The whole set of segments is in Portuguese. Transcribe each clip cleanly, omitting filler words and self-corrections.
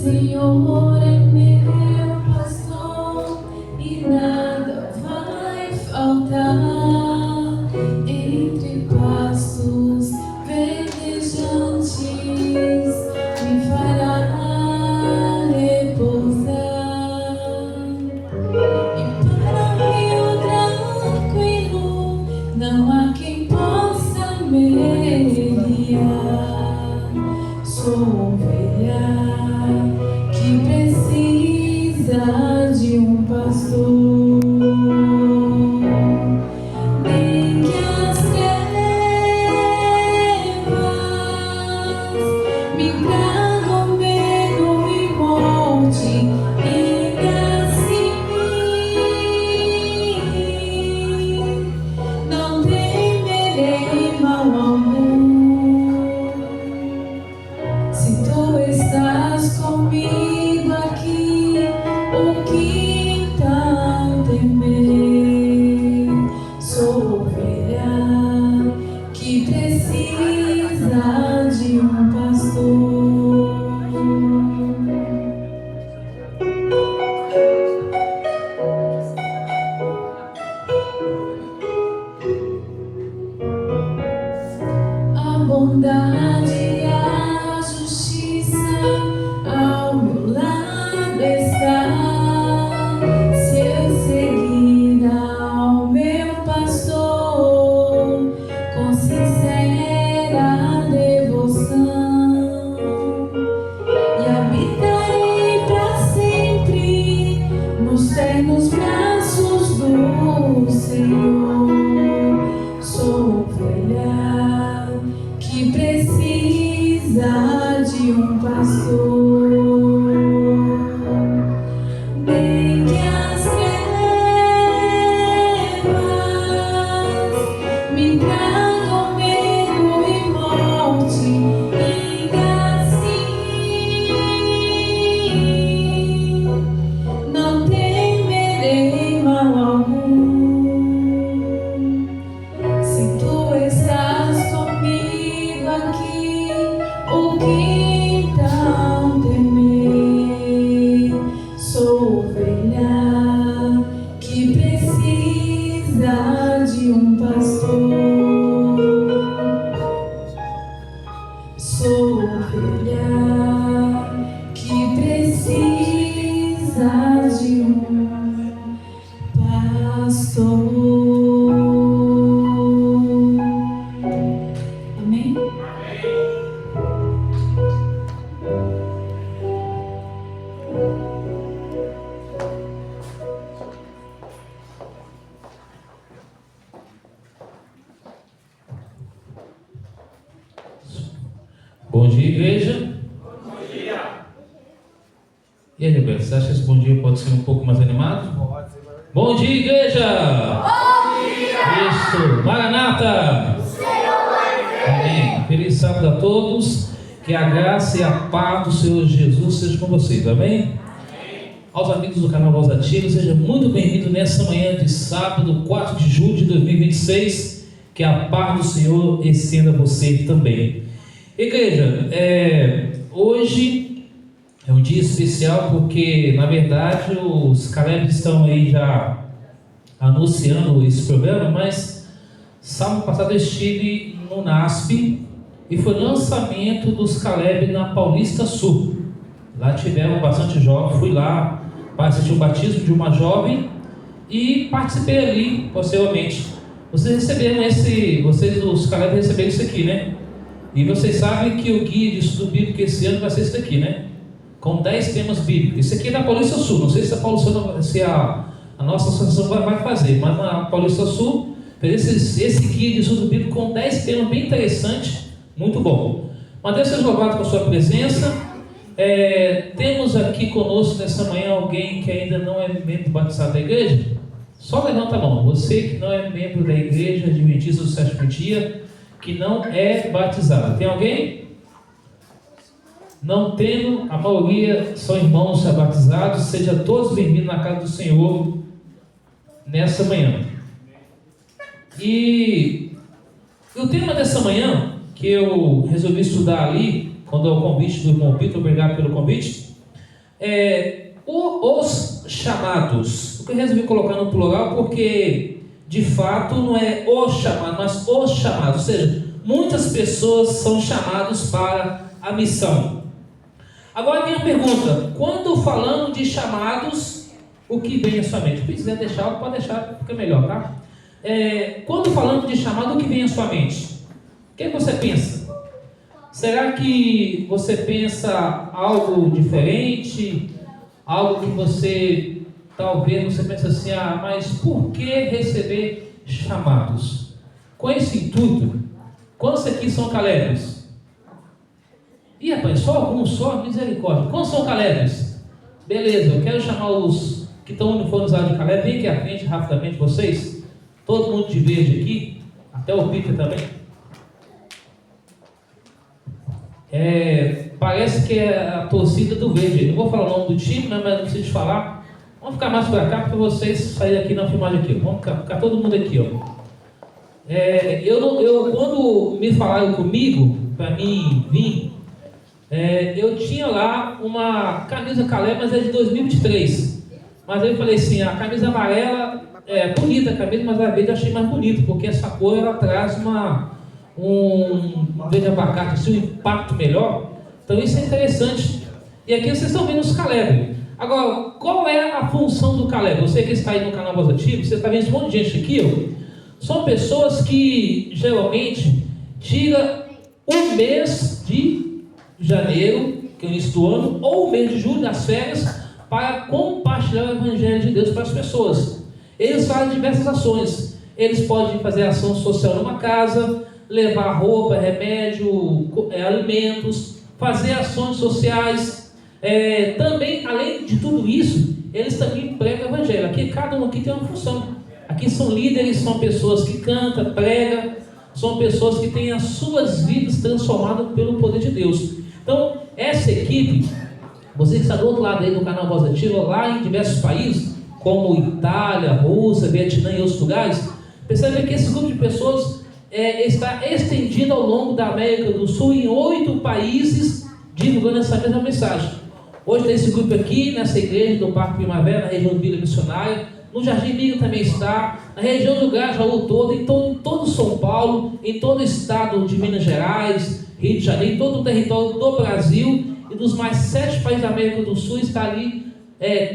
Senhor é meu pastor e nada vai faltar. Entre pastos verdejantes me fará repousar. E para um rio tranquilo não há quem possa me guiar. Sou ovelha que precisa de um pastor. Nem que as trevas me tragam medo e morte, ainda assim não temerei mal algum. Se tu estás comigo aqui, o que então temer? Sou ovelha que precisa de um pastor. A bondade e a justiça ao meu lado está. Se eu seguir ao meu pastor com sincera devoção, e habitarei para sempre nos ternos braços do Senhor. Sou ovelha que precisa de um pastor. Nem que as trevas me tragam medo e morte, ainda assim não temerei mal algum. Se tu estás comigo aqui, o que então temer? Sou ovelha que precisa de um pastor. Sou ovelha que precisa de um pastor. Amém? Bom dia, igreja. Bom dia. E aí, Roberto, você acha que esse bom dia pode ser um pouco mais animado? Pode ser. Bom dia, igreja! Bom dia! Isso, Maranata! Amém. Feliz sábado a todos. Que a graça e a paz do Senhor Jesus seja com vocês, amém? Aos amigos do canal Voz Ativa, seja muito bem-vindo nessa manhã de sábado, 4 de julho de 2026. Que a paz do Senhor estenda a você também. Igreja, hoje é um dia especial porque, na verdade, os Caleb estão aí já anunciando esse programa, mas sábado passado eu estive no NASP e foi lançamento dos Caleb na Paulista Sul. Lá tiveram bastante jovens, fui lá para assistir o batismo de uma jovem e participei ali, posteriormente. Vocês os Caleb receberam isso aqui, né? E vocês sabem que o guia de estudo bíblico esse ano vai ser esse daqui, né? Com 10 temas bíblicos. Esse aqui é da Paulista Sul. Não sei se a nossa associação vai fazer, mas na Paulista Sul fez esse guia de estudo bíblico com 10 temas bem interessantes, muito bom. Mas Deus seja louvado com a sua presença. Temos aqui conosco nessa manhã alguém que ainda não é membro batizado da igreja? Só levanta a mão. Você que não é membro da igreja Adventista do Sétimo Dia, que não é batizado. Tem alguém? Não tendo, a maioria são irmãos já batizados. Sejam todos bem-vindos na casa do Senhor nessa manhã. E o tema dessa manhã, que eu resolvi estudar ali, quando é o convite do irmão Vitor, obrigado pelo convite, Os chamados. O que eu resolvi colocar no plural porque, de fato, não é o chamado, mas os chamados. Ou seja, muitas pessoas são chamadas para a missão. Agora vem a pergunta: quando falamos de chamados, o que vem à sua mente? Se quiser deixar, pode deixar, fica melhor, tá? Quando falamos de chamado, o que vem à sua mente? O que você pensa? Será que você pensa algo diferente? Algo que você, talvez você pense assim, mas por que receber chamados? Com esse intuito, quantos aqui são calebres? Ih, rapaz, só alguns, só misericórdia. Quantos são calebres? Beleza, eu quero chamar os que estão uniformizados de Caleb. Vem aqui à frente rapidamente vocês. Todo mundo de verde aqui, até o Peter também. Parece que é a torcida do verde. Não vou falar o nome do time, mas não preciso falar. Vamos ficar mais para cá para vocês saírem aqui na filmagem aqui. Vamos ficar todo mundo aqui, ó. Quando me falaram comigo para mim vir, eu tinha lá uma camisa Caleb, mas é de 2023. Mas aí eu falei assim, a camisa amarela é bonita a camisa, mas a verde eu achei mais bonita, porque essa cor ela traz um verde abacate, assim, um impacto melhor. Então isso é interessante. E aqui vocês estão vendo os Caleb. Agora, qual é a função do Caleb? Você que está aí no canal Voz Ativa, você está vendo esse monte de gente aqui, ó. São pessoas que geralmente tiram o mês de janeiro, que é o início do ano, ou o mês de julho, das férias, para compartilhar o Evangelho de Deus para as pessoas. Eles fazem diversas ações. Eles podem fazer ação social numa casa, levar roupa, remédio, alimentos, fazer ações sociais. Também, além de tudo isso, eles também pregam o Evangelho. Aqui, cada um aqui tem uma função. Aqui são líderes, são pessoas que cantam, pregam, são pessoas que têm as suas vidas transformadas pelo poder de Deus. Então, essa equipe, você que está do outro lado aí do canal Voz Ativa, lá em diversos países, como Itália, Rússia, Vietnã e outros lugares, percebe que esse grupo de pessoas está estendido ao longo da América do Sul em 8 países, divulgando essa mesma mensagem. Hoje tem esse grupo aqui, nessa igreja do Parque Primavera, na região do Vila Missionária. No Jardim Miga também está, na região do Grajaú todo, em todo São Paulo, em todo o estado de Minas Gerais, Rio de Janeiro, em todo o território do Brasil e dos mais 7 países da América do Sul está ali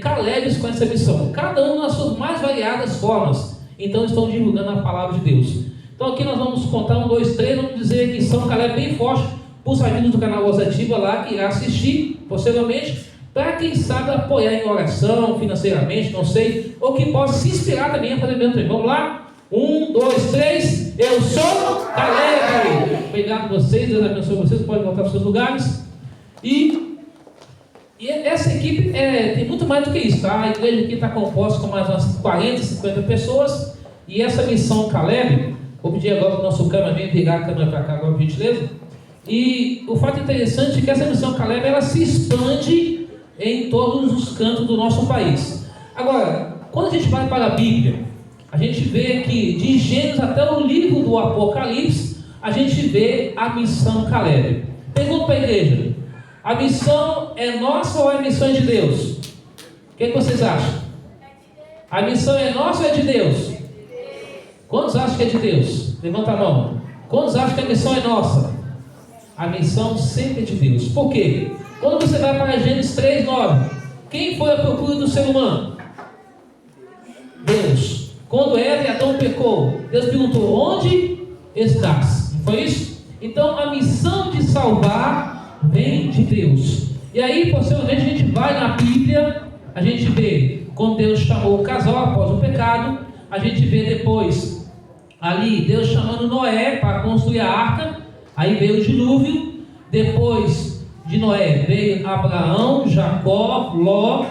Calebes com essa missão, cada um nas suas mais variadas formas. Então estão divulgando a palavra de Deus. Então aqui nós vamos contar 1, 2, 3, vamos dizer que São Caleb bem forte para os amigos do canal Voz Ativa lá que irá assistir posteriormente, para quem sabe apoiar em oração, financeiramente, não sei, ou que possa se inspirar também a fazer mesmo também. Vamos lá? 1, 2, 3, eu sou Caleb. Obrigado a vocês, Deus abençoe vocês, podem voltar para os seus lugares. E essa equipe tem muito mais do que isso, tá? A igreja aqui está composta com mais umas 40, 50 pessoas, e essa missão Caleb, vou pedir agora para o nosso cameraman virar a câmera para cá agora, por gentileza. E o fato interessante é que essa missão Caleb, ela se expande em todos os cantos do nosso país. Agora, quando a gente vai para a Bíblia, a gente vê que de Gênesis até o livro do Apocalipse, a gente vê a missão Caleb. Pergunta para a igreja: a missão é nossa ou é a missão de Deus? O que vocês acham? A missão é nossa ou é de Deus? Quantos acham que é de Deus? Levanta a mão. Quantos acham que a missão é nossa? A missão sempre é de Deus. Por quê? Quando você vai para Gênesis 3:9, quem foi à procura do ser humano? Deus. Quando Eva e Adão pecou, Deus perguntou: onde estás? Não foi isso? Então a missão de salvar vem de Deus. E aí, posteriormente, a gente vai na Bíblia, a gente vê quando Deus chamou o casal após o pecado, a gente vê depois ali Deus chamando Noé para construir a arca, aí veio o dilúvio, depois de Noé veio Abraão, Jacó, Ló,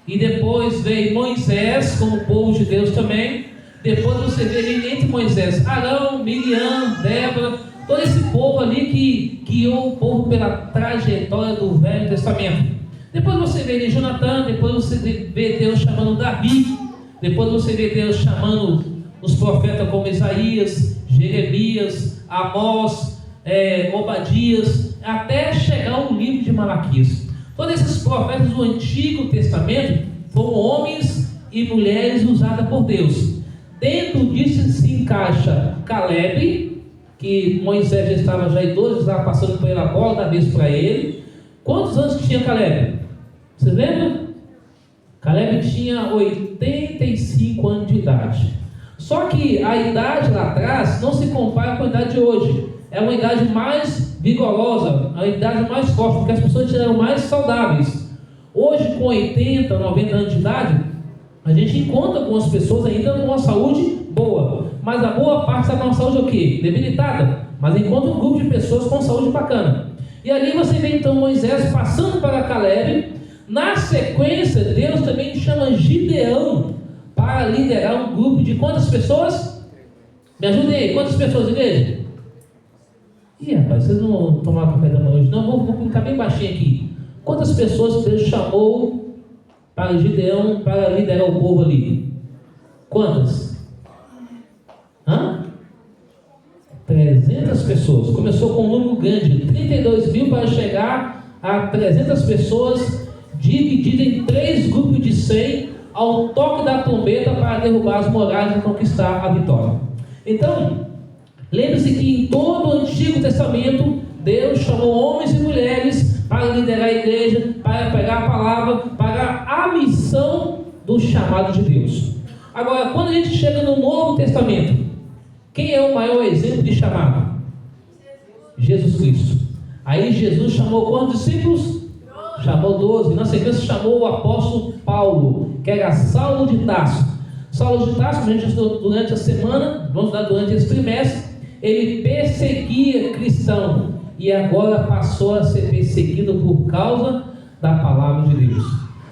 e depois veio Moisés como povo de Deus também. Depois você vê ali entre Moisés, Arão, Miriam, Débora, todo esse povo ali que guiou o povo pela trajetória do Velho Testamento. Depois você vê ali Jonatã, depois você vê Deus chamando Davi, depois você vê Deus chamando os profetas como Isaías, Jeremias, Amós, Obadias, até chegar ao livro de Malaquias. Todos esses profetas do Antigo Testamento foram homens e mulheres usados por Deus. Dentro disso se encaixa Caleb, que Moisés já estava idoso, estava passando por ele a bola, da vez para ele. Quantos anos que tinha Caleb? Vocês lembram? Caleb tinha 85 anos de idade. Só que a idade lá atrás não se compara com a idade de hoje. É uma idade mais vigorosa, a idade mais forte, porque as pessoas eram mais saudáveis. Hoje, com 80, 90 anos de idade, a gente encontra algumas pessoas ainda com uma saúde boa, mas a boa parte está com uma saúde o quê? Debilitada. Mas encontra um grupo de pessoas com saúde bacana. E ali você vê então Moisés passando para Caleb. Na sequência, Deus também chama Gideão para liderar um grupo de quantas pessoas? Me ajudem aí, quantas pessoas, igreja? Ih, rapaz, vocês não vão tomar café da manhã hoje, não, vou ficar bem baixinho aqui. Quantas pessoas Deus chamou para Gideão para liderar o povo ali? Quantas? 300 pessoas. Começou com um número grande, 32 mil para chegar a 300 pessoas, dividida em 3 grupos de 100, ao toque da trombeta para derrubar as muralhas e conquistar a vitória. Então, lembre-se que em todo o Antigo Testamento, Deus chamou homens e mulheres para liderar a igreja, para pegar a palavra, para a missão do chamado de Deus. Agora, quando a gente chega no Novo Testamento, quem é o maior exemplo de chamado? Jesus Cristo. Aí Jesus chamou quantos discípulos? Chamou 12. Na sequência chamou o apóstolo Paulo, que era Saulo de Tarso. Saulo de Tarso, como a gente estudou durante a semana, vamos dar durante esse trimestre, ele perseguia cristão e agora passou a ser perseguido por causa da palavra de Deus.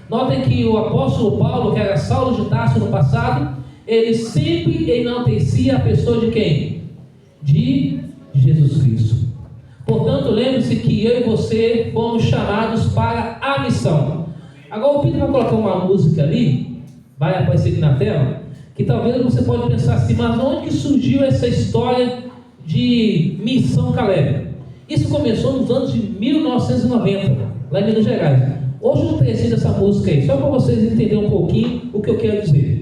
Notem que o apóstolo Paulo, que era Saulo de Tarso no passado, ele sempre enaltecia a pessoa de quem? De Jesus Cristo. Portanto, lembre-se que eu e você fomos chamados para a missão. Agora o Pedro vai colocar uma música ali, vai aparecer aqui na tela, que talvez você pode pensar assim, mas onde que surgiu essa história de missão Caleb? Isso começou nos anos de 1990, lá em Minas Gerais. Hoje eu preciso dessa música aí, só para vocês entenderem um pouquinho o que eu quero dizer.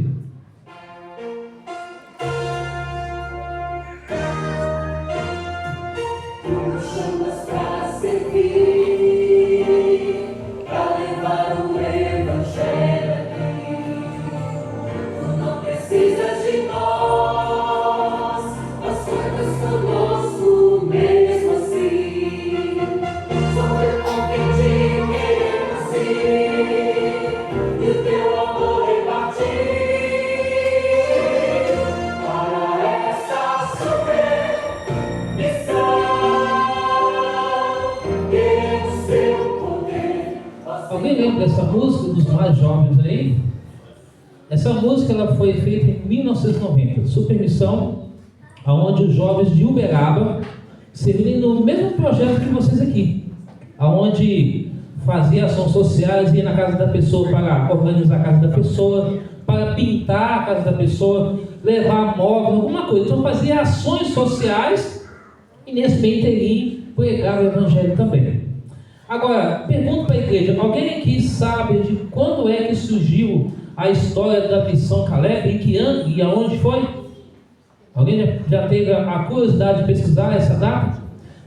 Alguém lembra dessa música, dos mais jovens aí? Essa música ela foi feita em 1990, Super Missão, onde os jovens de Uberaba serviram no mesmo projeto que vocês aqui, onde fazia ações sociais, ia na casa da pessoa para organizar a casa da pessoa, para pintar a casa da pessoa, levar móvel, alguma coisa. Então fazia ações sociais e nesse meio inteirinho pregava o evangelho também. Agora, pergunto para a igreja, alguém aqui sabe de quando é que surgiu a história da missão Caleb, em que ano e aonde foi? Alguém já teve a curiosidade de pesquisar essa data?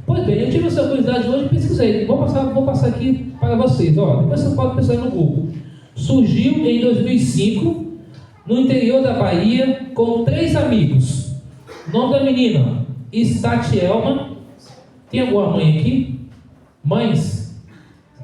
Pois bem, eu tive essa curiosidade hoje e pesquisei. Vou passar aqui para vocês. Depois você pode pesquisar no Google. Surgiu em 2005, no interior da Bahia, com 3 amigos. O nome da menina, Estatielma. Tem alguma mãe aqui? Mães?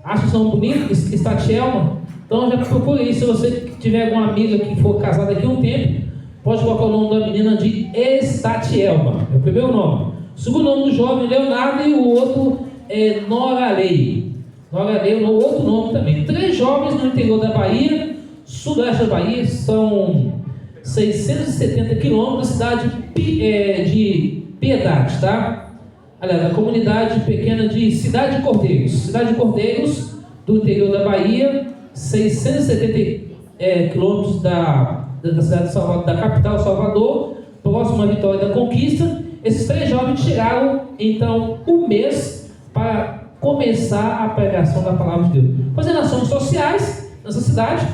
Acha o nome bonito? Estatielma? Então já procure aí. Se você tiver alguma amiga que for casada aqui um tempo, pode colocar o nome da menina de Estatielma. É o primeiro nome. O segundo nome do jovem, Leonardo, e o outro é Noralei. Noralei é um outro nome também. 3 jovens no interior da Bahia, sudoeste da Bahia, são 670 quilômetros da cidade de Piedade, tá? Aliás, a comunidade pequena de Cidade de Cordeiros. Cidade de Cordeiros, do interior da Bahia, 670 quilômetros da cidade de Salvador, da capital Salvador, próximo à Vitória da Conquista. Esses 3 jovens chegaram, então, um mês para começar a pregação da palavra de Deus. Fazendo ações sociais nessa cidade.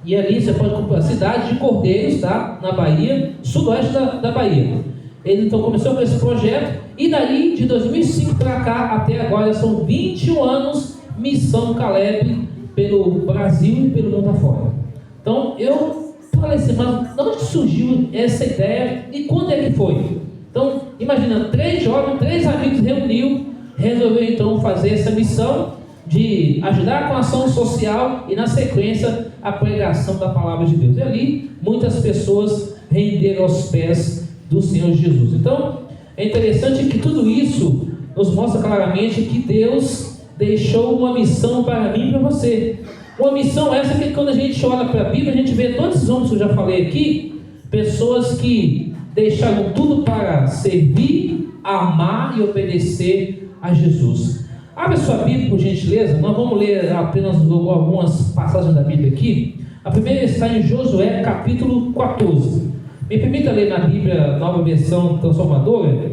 E ali você pode comprar a cidade de Cordeiros, tá? Na Bahia, sudoeste da Bahia. Ele então começou com esse projeto. E dali, de 2005 para cá, até agora, são 21 anos Missão Caleb pelo Brasil e pelo mundo afora. Então, eu falei assim, mas de onde surgiu essa ideia e quando é que foi? Então, imagina, 3 jovens, 3 amigos resolveu então fazer essa missão de ajudar com a ação social e na sequência a pregação da palavra de Deus. E ali, muitas pessoas renderam aos pés do Senhor Jesus. Então, é interessante que tudo isso nos mostra claramente que Deus deixou uma missão para mim e para você. Uma missão essa que quando a gente olha para a Bíblia, a gente vê todos esses homens que eu já falei aqui, pessoas que deixaram tudo para servir, amar e obedecer a Jesus. Abre sua Bíblia, por gentileza. Nós vamos ler apenas algumas passagens da Bíblia aqui. A primeira está em Josué, capítulo 14. Me permita ler na Bíblia, nova versão transformadora,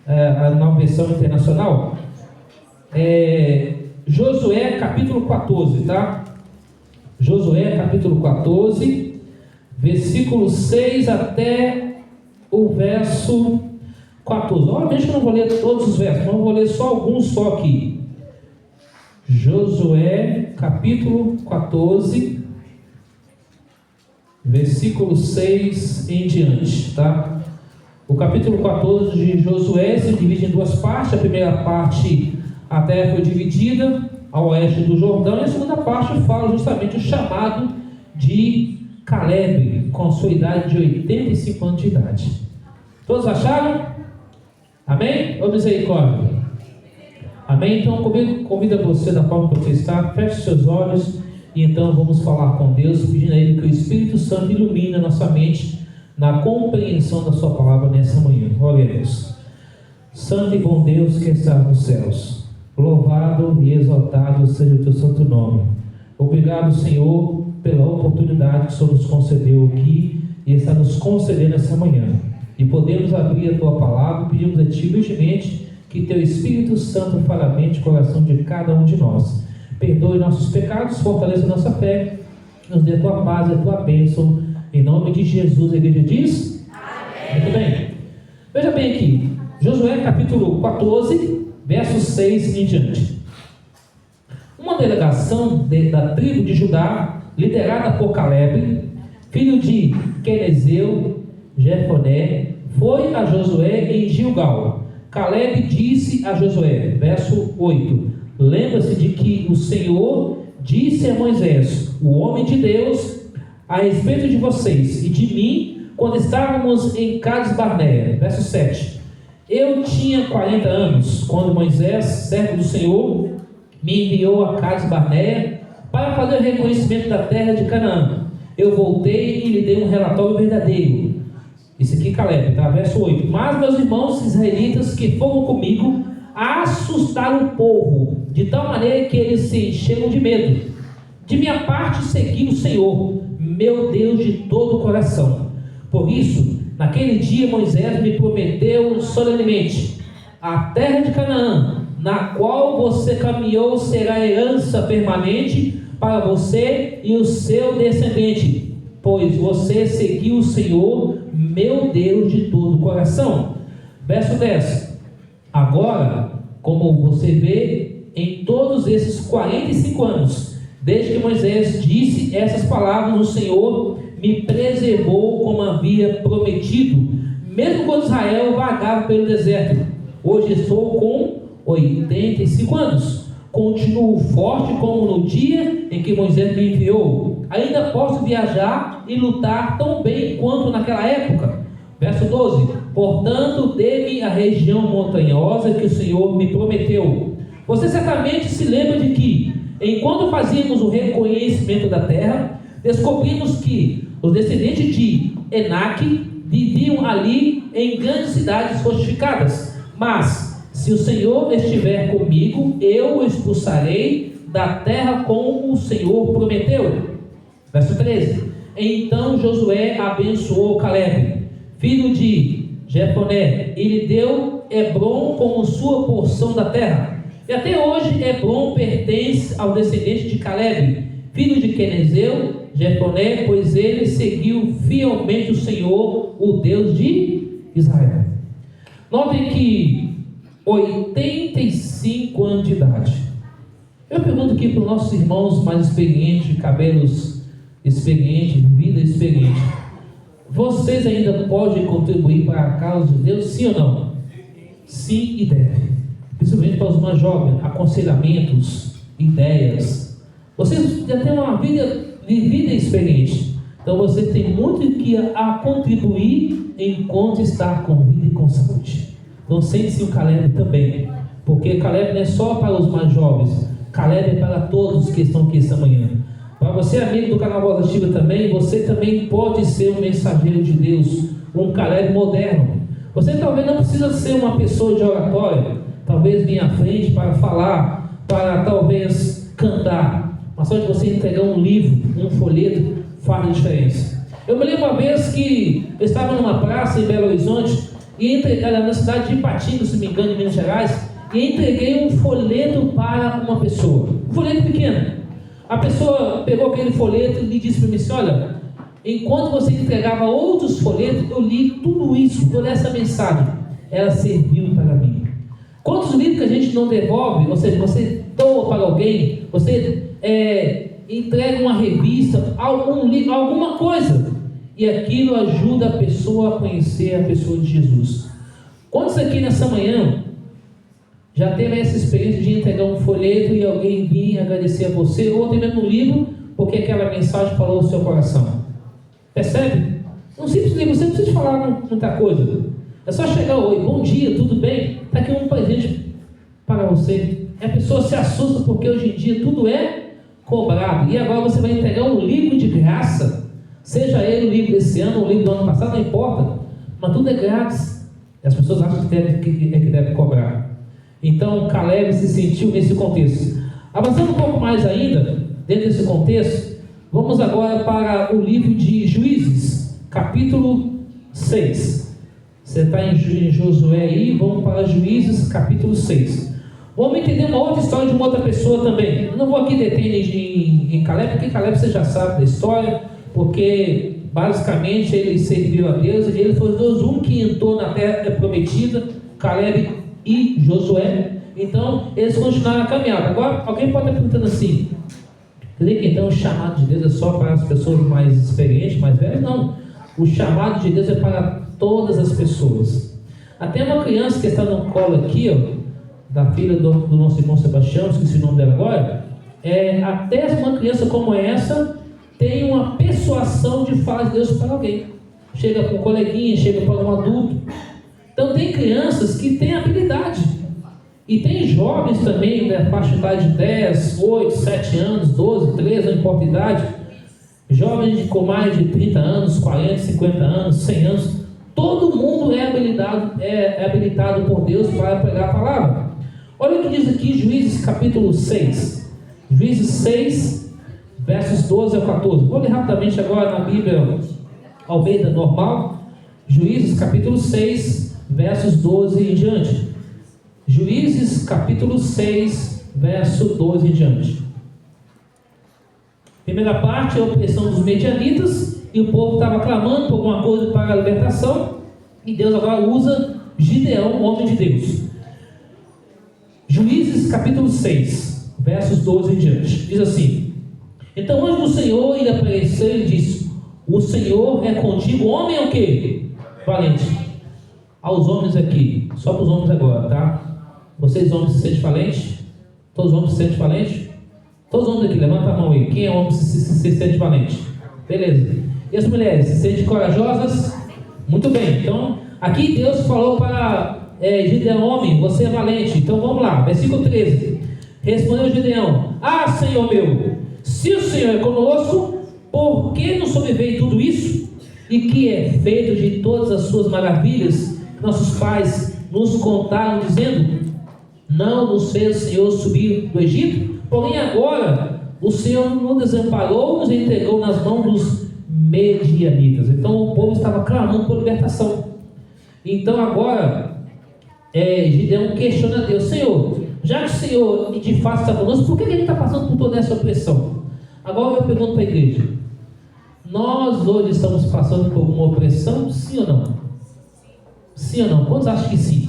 a nova versão internacional. Josué, capítulo 14, tá? Josué, capítulo 14, versículo 6 até o verso 14. Obviamente eu não vou ler todos os versos, mas eu vou ler só alguns só aqui. Josué, capítulo 14, versículo 6 em diante, tá? O capítulo 14 de Josué se divide em 2 partes. A primeira parte, a terra foi dividida ao oeste do Jordão, e a segunda parte fala justamente o chamado de Caleb, com sua idade de 85 anos de idade. Todos acharam? Amém? Ou misericórdia? Amém? Então convido você da forma que você está, feche seus olhos e então vamos falar com Deus, pedindo a Ele que o Espírito Santo ilumine a nossa mente na compreensão da sua palavra nessa manhã. Oremos. Santo e bom Deus que estás nos céus, louvado e exaltado seja o teu santo nome. Obrigado, Senhor, pela oportunidade que o Senhor nos concedeu aqui e está nos concedendo essa manhã. E podemos abrir a tua palavra. Pedimos a ti humildemente que teu Espírito Santo fale a mente e coração de cada um de nós. Perdoe nossos pecados, fortaleça nossa fé, nos dê a tua paz e a tua bênção. Em nome de Jesus, a igreja diz? Amém. Muito bem. Veja bem aqui, Josué capítulo 14, verso 6 em diante. Uma delegação da tribo de Judá, liderada por Caleb, filho de Quenezeu, Jefoné, foi a Josué em Gilgal. Caleb disse a Josué, verso 8: lembra-se de que o Senhor disse a Moisés, o homem de Deus, a respeito de vocês e de mim, quando estávamos em Cades Barneia. Verso 7: eu tinha 40 anos, quando Moisés, servo do Senhor, me enviou a Cades Barneia para fazer o reconhecimento da terra de Canaã. Eu voltei e lhe dei um relatório verdadeiro. Isso aqui Caleb, tá? Verso 8: mas meus irmãos israelitas que foram comigo assustaram o povo, de tal maneira que eles se encheram de medo. De minha parte segui o Senhor, meu Deus, de todo o coração. Por isso, naquele dia Moisés me prometeu solenemente: a terra de Canaã, na qual você caminhou, será herança permanente para você e o seu descendente, pois você seguiu o Senhor, meu Deus, de todo o coração. Verso 10: agora, como você vê, em todos esses 45 anos, desde que Moisés disse essas palavras, o Senhor me preservou como havia prometido, mesmo quando Israel vagava pelo deserto. Hoje estou com 85 anos. Continuo forte como no dia em que Moisés me enviou. Ainda posso viajar e lutar tão bem quanto naquela época. Verso 12: portanto, dê-me a região montanhosa que o Senhor me prometeu. Você certamente se lembra de que, enquanto fazíamos o reconhecimento da terra, descobrimos que os descendentes de Enaque viviam ali em grandes cidades fortificadas. Mas, se o Senhor estiver comigo, eu o expulsarei da terra como o Senhor prometeu. Verso 13: então Josué abençoou Caleb, filho de Jefoné, e lhe deu Hebrom como sua porção da terra. E até hoje Hebron pertence ao descendente de Caleb, filho de Quenezeu, Jefoné, pois ele seguiu fielmente o Senhor, o Deus de Israel. Notem que 85 anos de idade. Eu pergunto aqui para os nossos irmãos mais experientes, de cabelos experientes, vida experiente: vocês ainda podem contribuir para a causa de Deus, sim ou não? Sim, e deve. Principalmente para os mais jovens, aconselhamentos, ideias. Vocês já têm uma vida vivida e experiente. Então você tem muito que a contribuir enquanto está com vida e com saúde. Então sente-se o Caleb também. Porque Caleb não é só para os mais jovens. Caleb é para todos que estão aqui esta manhã. Para você, amigo do canal Voz Ativa também, você também pode ser um mensageiro de Deus. Um Caleb moderno. Você talvez não precisa ser uma pessoa de oratória. Talvez vir à frente para falar, para talvez cantar, mas só de você entregar um livro, um folheto, faz a diferença. Eu me lembro uma vez que eu estava numa praça em Belo Horizonte, e entreguei na cidade de Ipatinga, se não me engano, em Minas Gerais, e entreguei um folheto para uma pessoa, um folheto pequeno. A pessoa pegou aquele folheto e me disse para mim assim: olha, enquanto você entregava outros folhetos, eu li tudo isso, toda essa mensagem, ela serviu para mim. Quantos livros que a gente não devolve, ou seja, você doa para alguém, você entrega uma revista, algum livro, alguma coisa, e aquilo ajuda a pessoa a conhecer a pessoa de Jesus. Quantos aqui nessa manhã já teve essa experiência de entregar um folheto e alguém vir agradecer a você, ou até mesmo um livro, porque aquela mensagem falou ao seu coração? Percebe? Um simples livro, você não precisa falar muita coisa. É só chegar: oi, bom dia, tudo bem? Está aqui um presente para você. E a pessoa se assusta porque hoje em dia tudo é cobrado. E agora você vai entregar um livro de graça, seja ele o livro desse ano ou o livro do ano passado, não importa, mas tudo é grátis. E as pessoas acham que deve cobrar. Então Caleb se sentiu nesse contexto. Avançando um pouco mais ainda, dentro desse contexto, vamos agora para o livro de Juízes, capítulo 6. Você está em Josué aí, vamos para Juízes, capítulo 6. Vamos entender uma outra história de uma outra pessoa também. Eu não vou aqui deter em Caleb, porque Caleb você já sabe da história, porque basicamente ele serviu a Deus, e ele foi um que entrou na terra prometida, Caleb e Josué. Então eles continuaram a caminhada. Agora alguém pode estar perguntando assim: creio que então o chamado de Deus é só para as pessoas mais experientes, mais velhas? Não, o chamado de Deus é para todas as pessoas. Até uma criança que está no colo aqui, ó, da filha do nosso irmão Sebastião, esqueci o nome dela agora, até uma criança como essa tem uma persuasão de falar de Deus para alguém. Chega para um coleguinha, chega para um adulto. Então tem crianças que têm habilidade, e tem jovens também, da faixa de 10, 8, 7 anos, 12, 13, não importa a idade, jovens com mais de 30 anos, 40, 50 anos, 100 anos. Todo mundo é habilitado por Deus para pregar a palavra. Olha o que diz aqui Juízes capítulo 6. Juízes 6, versos 12 ao 14. Vou ler rapidamente agora na Bíblia Almeida normal. Juízes capítulo 6, versos 12 em diante. Juízes capítulo 6, verso 12 em diante. Primeira parte é a opressão dos medianitas, e o povo estava clamando por alguma coisa para a libertação, e Deus agora usa Gideão, homem de Deus. Juízes capítulo 6, versos 12 em diante, diz assim: então o anjo do Senhor lhe apareceu e disse: o Senhor é contigo, homem é o quê? Valente. Aos homens aqui, só para os homens agora, tá? Vocês homens se sentem valentes? Todos os homens se sentem valentes? Todos os homens aqui, levanta a mão aí. Quem é homem se sente valente? Beleza. E as mulheres, se sentem corajosas? Muito bem. Então, aqui Deus falou para Gideão: homem, você é valente. Então vamos lá, versículo 13. Respondeu Gideão: ah, Senhor meu, se o Senhor é conosco, por que nos sobreveio tudo isso? E que é feito de todas as suas maravilhas que nossos pais nos contaram, dizendo: não nos fez o Senhor subir do Egito? Porém agora o Senhor nos desamparou, nos entregou nas mãos dos medianitas. Então o povo estava clamando por libertação. Então agora Gideão questiona a Deus: Senhor, já que o Senhor de fato está conosco, por que a gente está passando por toda essa opressão? Agora eu pergunto para a igreja: nós hoje estamos passando por alguma opressão, sim ou não? Sim ou não? Quantos acham que sim?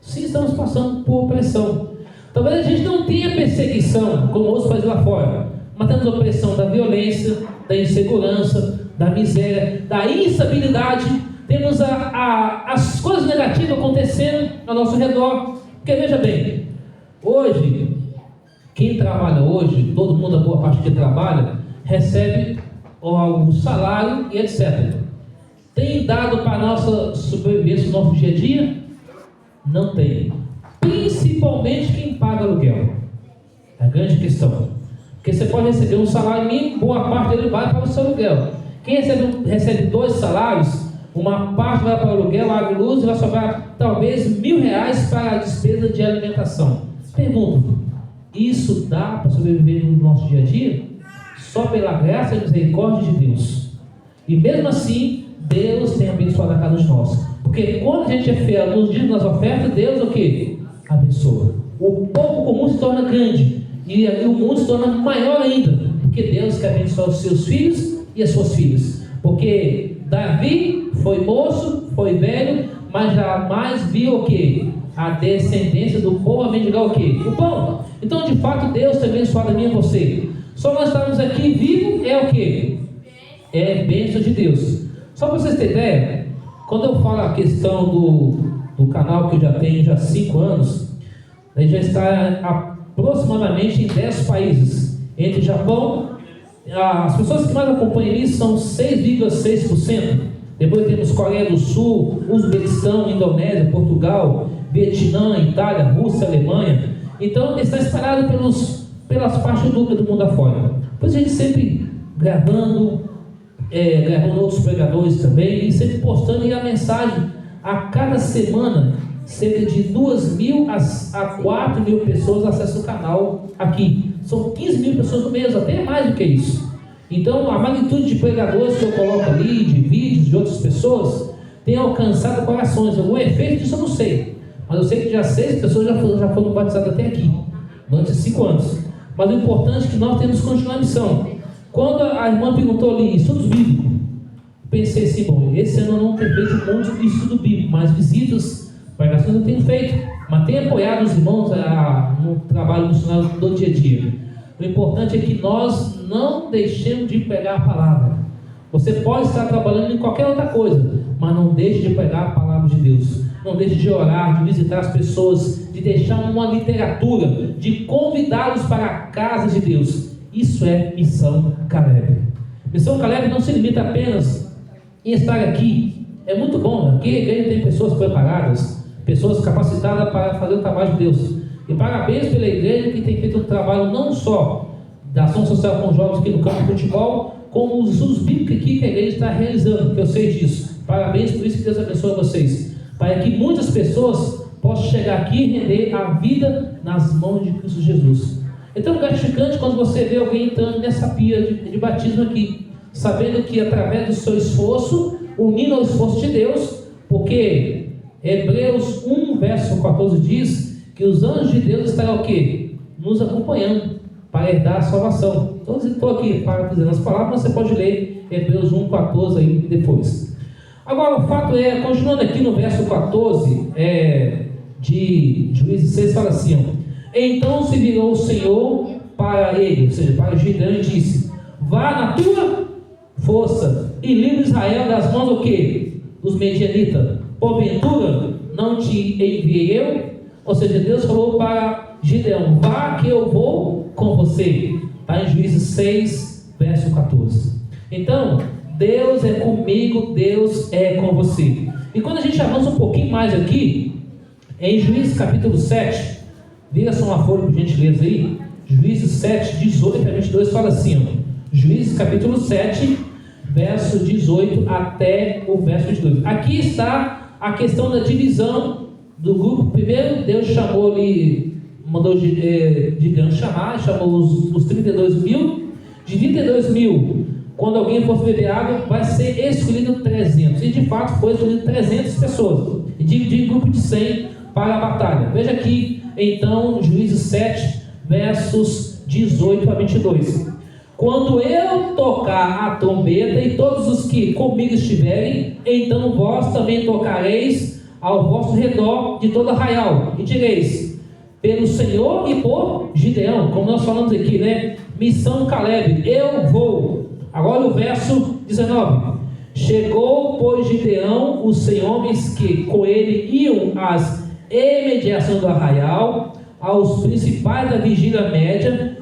Sim, estamos passando por opressão. Talvez a gente não tenha perseguição, como outros países lá fora, mas temos opressão da violência, da insegurança, da miséria, da instabilidade. Temos as coisas negativas acontecendo ao nosso redor. Porque veja bem, hoje, quem trabalha hoje, todo mundo, a boa parte que trabalha, recebe o salário e etc. Tem dado para a nossa sobrevivência no nosso dia a dia? Não tem. Principalmente quem paga aluguel. É a grande questão. Porque você pode receber um salário mínimo, boa parte dele vai para o seu aluguel. Quem recebe 2 salários, uma parte vai para o aluguel, água e luz, e vai sobrar talvez R$1.000 para a despesa de alimentação. Pergunto: isso dá para sobreviver no nosso dia a dia? Só pela graça e misericórdia de Deus. E mesmo assim, Deus tem abençoado a cada um de nós. Porque quando a gente é fiel nos dias das ofertas, Deus o quê? Abençoa. O pouco comum se torna grande, e o mundo se torna maior ainda, porque Deus quer abençoar os seus filhos e as suas filhas. Porque Davi foi moço, foi velho, mas jamais viu o quê? A descendência do pão a mendigar o quê? O pão. Então, de fato, Deus tem abençoado a mim e a você. Só nós estamos aqui vivos é o quê? É bênção de Deus. Só para vocês terem ideia, quando eu falo a questão do canal que eu já tenho já há 5 anos, ele já está aproximadamente em 10 países. Entre Japão, as pessoas que mais acompanham isso são 6,6%. Depois temos Coreia do Sul, Uzbequistão, Indonésia, Portugal, Vietnã, Itália, Rússia, Alemanha. Então está espalhado pelas partes do mundo afora. Depois a gente sempre gravando outros pregadores também, e sempre postando a mensagem. A cada semana, cerca de 2.000 a 4.000 pessoas acessam o canal aqui. São 15.000 pessoas no mês, até mais do que isso. Então, a magnitude de pregadores que eu coloco ali, de vídeos de outras pessoas, tem alcançado corações. Algum efeito disso eu não sei, mas eu sei que já 6 pessoas já foram batizadas até aqui, durante 5 anos. Mas o importante é que nós temos que continuar a missão. Quando a irmã perguntou ali, estudos bíblicos, pensei assim: bom, esse ano eu não tenho feito muito de estudo bíblico, mas visitas, pregações eu tenho feito, mas tenho apoiado os irmãos no trabalho missionário do dia a dia. O importante é que nós não deixemos de pregar a palavra. Você pode estar trabalhando em qualquer outra coisa, mas não deixe de pregar a palavra de Deus. Não deixe de orar, de visitar as pessoas, de deixar uma literatura, de convidá-los para a casa de Deus. Isso é Missão Caleb. Missão Caleb não se limita apenas em estar aqui. É muito bom, aqui a igreja tem pessoas preparadas, pessoas capacitadas para fazer o trabalho de Deus. E parabéns pela igreja que tem feito um trabalho não só da ação social com jovens aqui no campo de futebol, como os estudos bíblicos aqui que a igreja está realizando, que eu sei disso. Parabéns por isso, que Deus abençoe vocês. Para que muitas pessoas possam chegar aqui e render a vida nas mãos de Cristo Jesus. Então é gratificante quando você vê alguém entrando nessa pia de batismo aqui, sabendo que através do seu esforço, unindo ao esforço de Deus, porque Hebreus 1, verso 14 diz que os anjos de Deus estarão o quê? Nos acompanhando para herdar a salvação. Então eu estou aqui para dizer as palavras, mas você pode ler Hebreus 1, 14 aí depois. Agora o fato é, continuando aqui no verso 14 de Juízes 6, fala assim: ó, então se virou o Senhor para ele, ou seja, para Gideão, e disse: vá na tua força e livre Israel das mãos do quê? Dos medianitas. Porventura não te enviei eu? Ou seja, Deus falou para Gideão: vá que eu vou com você. Está em Juízes 6, verso 14. Então, Deus é comigo, Deus é com você. E quando a gente avança um pouquinho mais aqui, em Juízes capítulo 7, vira só uma folha por gentileza aí, Juízes 7, 18 a 22, fala assim, ó, Juízes capítulo 7, verso 18 até o verso 22. Aqui está a questão da divisão do grupo. Primeiro, Deus chamou ali, mandou Gideão chamar, chamou os 32 mil. De 32 mil, quando alguém for beber água, vai ser escolhido 300. E de fato foi escolhido 300 pessoas. E dividiu em grupo de 100 para a batalha. Veja aqui então Juízes 7, versos 18 a 22. Quando eu tocar a trombeta e todos os que comigo estiverem, então vós também tocareis ao vosso redor de todo arraial, e direis: pelo Senhor e por Gideão, como nós falamos aqui, né? Missão Caleb, eu vou. Agora o verso 19: chegou, pois, Gideão, os 100 homens que com ele iam às imediações do arraial, aos principais da vigília média,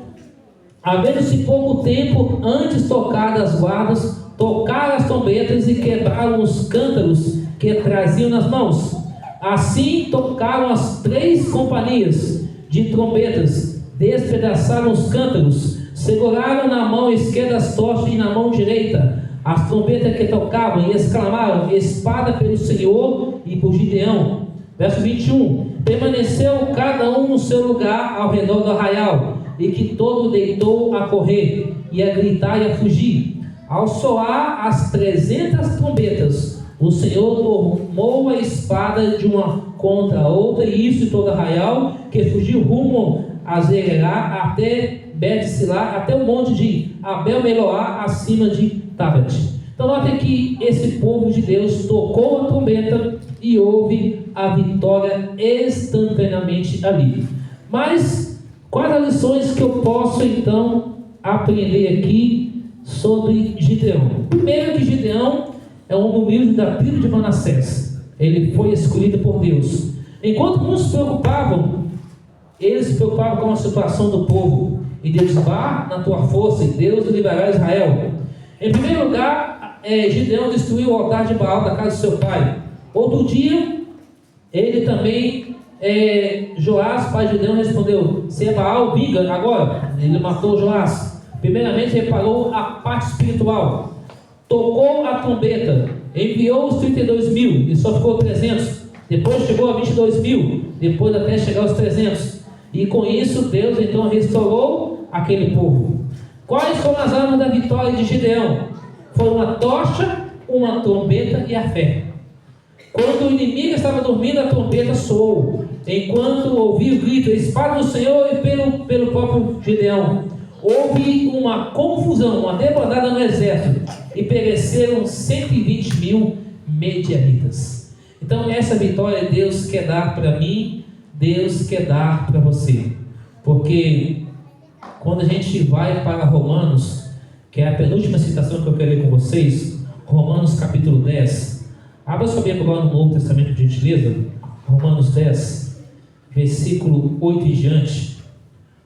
havendo-se pouco tempo antes tocadas as guardas, tocaram as trombetas e quebraram os cântaros que traziam nas mãos. Assim tocaram as 3 companhias de trombetas, despedaçaram os cântaros, seguraram na mão esquerda as tochas e na mão direita as trombetas que tocavam, e exclamaram: espada pelo Senhor e por Gideão. Verso 21: permaneceu cada um no seu lugar ao redor do arraial, e que todo deitou a correr, e a gritar e a fugir. Ao soar as 300 trombetas, o Senhor tomou a espada de uma contra a outra, e isso em todo arraial, que fugiu rumo a Zererá, até Bet-Silá, até o monte de Abel-Meloá, acima de Tabet. Então notem que esse povo de Deus tocou a trombeta e houve a vitória instantaneamente ali. Mas quais as lições que eu posso então aprender aqui sobre Gideão? Primeiro, que Gideão é um homem humilde da tribo de Manassés. Ele foi escolhido por Deus. Enquanto muitos se preocupavam, ele se preocupava com a situação do povo. E Deus: vá na tua força, e Deus livrará Israel. Em primeiro lugar, Gideão destruiu o altar de Baal da casa de seu pai. Outro dia, ele também, Joás, pai de Gideão, respondeu: se é Baal, vinga agora. Ele matou Joás. Primeiramente, reparou a parte espiritual. Tocou a trombeta, enviou os 32 mil e só ficou 300. Depois chegou a 22 mil, depois até chegar aos 300. E com isso, Deus então restaurou aquele povo. Quais foram as armas da vitória de Gideão? Foram uma tocha, uma trombeta e a fé. Quando o inimigo estava dormindo, a trombeta soou, enquanto ouvia o grito: espada do Senhor, e pelo próprio Gideão. Houve uma confusão, uma debandada no exército, e pereceram 120 mil medianitas. Então essa vitória Deus quer dar para mim, Deus quer dar para você. Porque quando a gente vai para Romanos, que é a penúltima citação que eu quero ler com vocês, Romanos capítulo 10. Abra sua Bíblia agora no Novo Testamento, de gentileza. Romanos 10, versículo 8 em diante.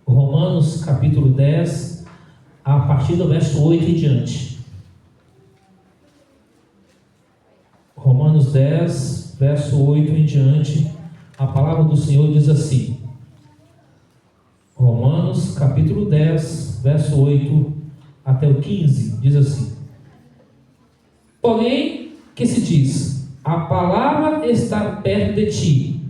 Romanos capítulo 10, a partir do verso 8 em diante. Romanos 10, verso 8 em diante. A palavra do Senhor diz assim. Romanos capítulo 10, verso 8 até o 15, diz assim: porém, que se diz: a palavra está perto de ti,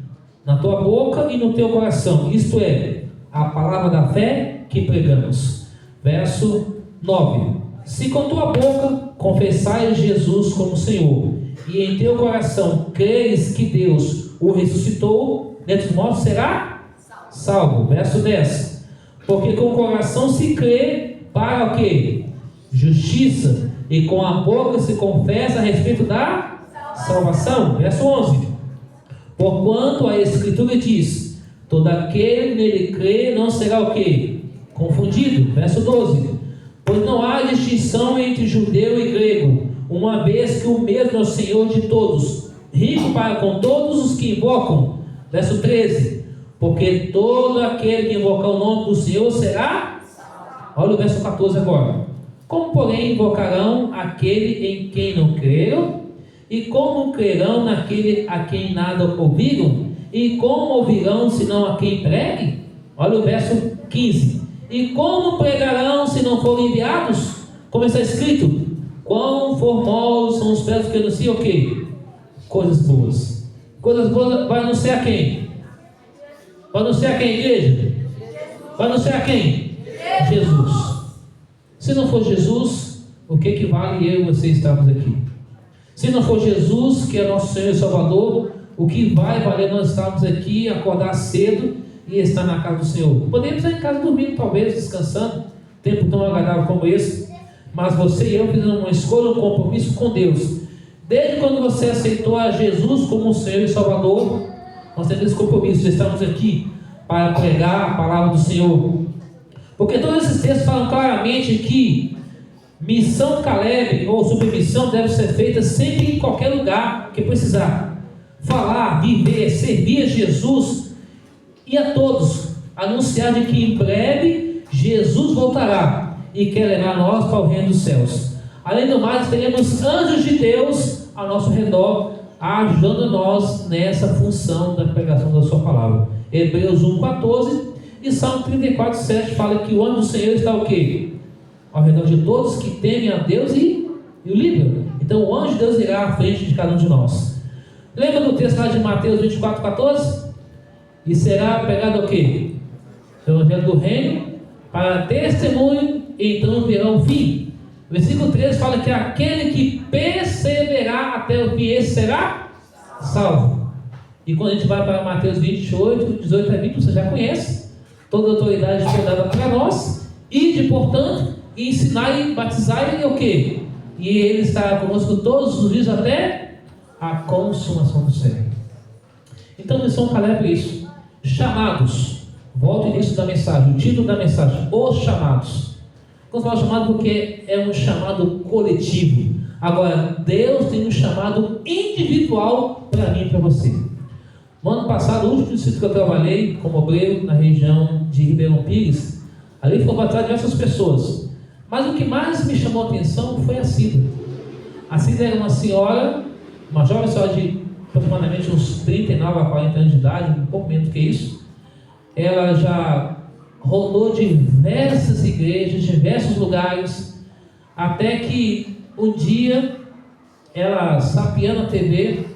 na tua boca e no teu coração, isto é, a palavra da fé que pregamos. Verso 9: se com tua boca confessares Jesus como Senhor, e em teu coração creres que Deus o ressuscitou dentre os mortos, será salvo. Verso 10: porque com o coração se crê para o quê? Justiça, e com a boca se confessa a respeito da salvação. Verso 11: porquanto a Escritura diz: todo aquele que nele crê não será o quê? Confundido. Verso 12: pois não há distinção entre judeu e grego, uma vez que o mesmo é o Senhor de todos, rico para com todos os que invocam. Verso 13: porque todo aquele que invocar o nome do Senhor será. Olha o verso 14 agora: como porém invocarão aquele em quem não creram? E como crerão naquele a quem nada ouviram? E como ouvirão senão a quem pregue? Olha o verso 15: e como pregarão se não forem enviados? Como está escrito: quão formosos são os pés que anunciam o quê? Coisas boas. Coisas boas vai anunciar a quem? Vai anunciar a quem, igreja? Vai anunciar a quem? Jesus. Se não for Jesus, o que vale eu e você estarmos aqui? Se não for Jesus, que é nosso Senhor e Salvador, o que vai valer nós estarmos aqui, acordar cedo e estar na casa do Senhor. Podemos estar em casa dormindo, talvez, descansando, tempo tão agradável como esse, mas você e eu fizemos uma escolha, um compromisso com Deus. Desde quando você aceitou a Jesus como o Senhor e Salvador, nós temos esse compromisso de estarmos aqui para pregar a palavra do Senhor. Porque todos esses textos falam claramente que missão Caleb ou submissão deve ser feita sempre em qualquer lugar que precisar. Falar, viver, servir a Jesus e a todos, anunciar de que em breve Jesus voltará e quer levar nós para o reino dos céus. Além do mais, teremos anjos de Deus ao nosso redor, ajudando nós nessa função da pregação da sua palavra. Hebreus 1,14 e Salmo 34,7 fala que o anjo do Senhor está o quê? Ao redor de todos que temem a Deus e o livram. Então o anjo de Deus irá à frente de cada um de nós. Lembra do texto lá de Mateus 24,14? E será pregado o quê? O evangelho do reino para testemunho, então virá o fim. Versículo 13 fala que aquele que perseverar até o fim, esse será salvo. E quando a gente vai para Mateus 28, 18 a 20, você já conhece. Toda a autoridade foi dada para nós. Ide, portanto, e ensinar e batizar e o quê? E ele estará conosco todos os dias até a consumação do século. Então, missão Caleb é isso. Chamados. Volta ao início da mensagem. O título da mensagem: Os chamados. Quando fala chamado, porque é um chamado coletivo. Agora, Deus tem um chamado individual para mim e para você. No ano passado, o último distrito que eu trabalhei como obreiro na região de Ribeirão Pires, ali foram batizar diversas pessoas. Mas o que mais me chamou a atenção foi a Cida. A Cida era uma senhora, uma jovem senhora de aproximadamente uns 39 a 40 anos de idade, um pouco menos que isso. Ela já rodou diversas igrejas, diversos lugares, até que um dia, ela sapeando a TV,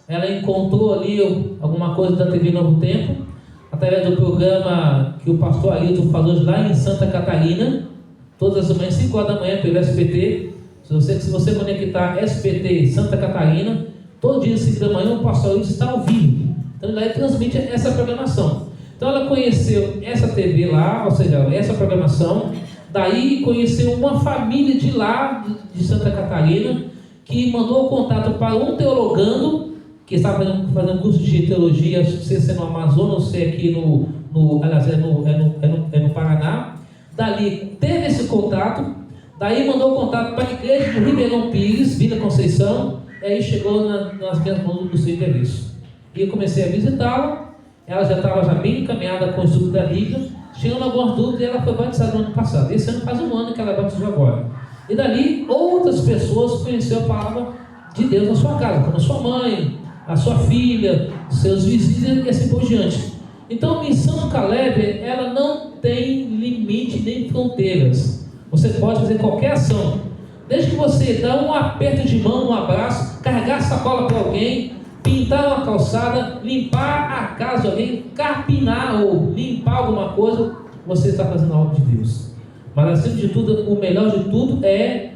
ela encontrou ali alguma coisa da TV Novo Tempo, através do programa que o pastor Ailton falou lá em Santa Catarina, todas as manhãs, 5 horas da manhã, pelo SBT. Se você conectar SBT Santa Catarina, todo dia, 5 da manhã, o pastor Ailton está ao vivo. Então, ele transmite essa programação. Então, ela conheceu essa TV lá, ou seja, essa programação. Daí, conheceu uma família de lá, de Santa Catarina, que mandou o contato para um teologando, que estava fazendo curso de teologia, não sei se é no Amazonas, ou se é aqui no Paraná. Dali teve esse contato, daí mandou o contato para a igreja de Ribeirão Pires, Vila Conceição, e aí chegou nas minhas mãos do seu endereço. E eu comecei a visitá-la, ela já estava bem encaminhada com o estudo da Bíblia, chegando algumas dúvidas, e ela foi batizada no ano passado. Esse ano faz um ano que ela batizou agora. E dali outras pessoas conheceram a palavra de Deus na sua casa, como a sua mãe, a sua filha, seus vizinhos e assim por diante. Então, a missão Caleb, ela não tem limite nem fronteiras. Você pode fazer qualquer ação, desde que você dá um aperto de mão, um abraço, carregar sacola para alguém, pintar uma calçada, limpar a casa de alguém, carpinar ou limpar alguma coisa, você está fazendo a obra de Deus. Mas acima de tudo, o melhor de tudo é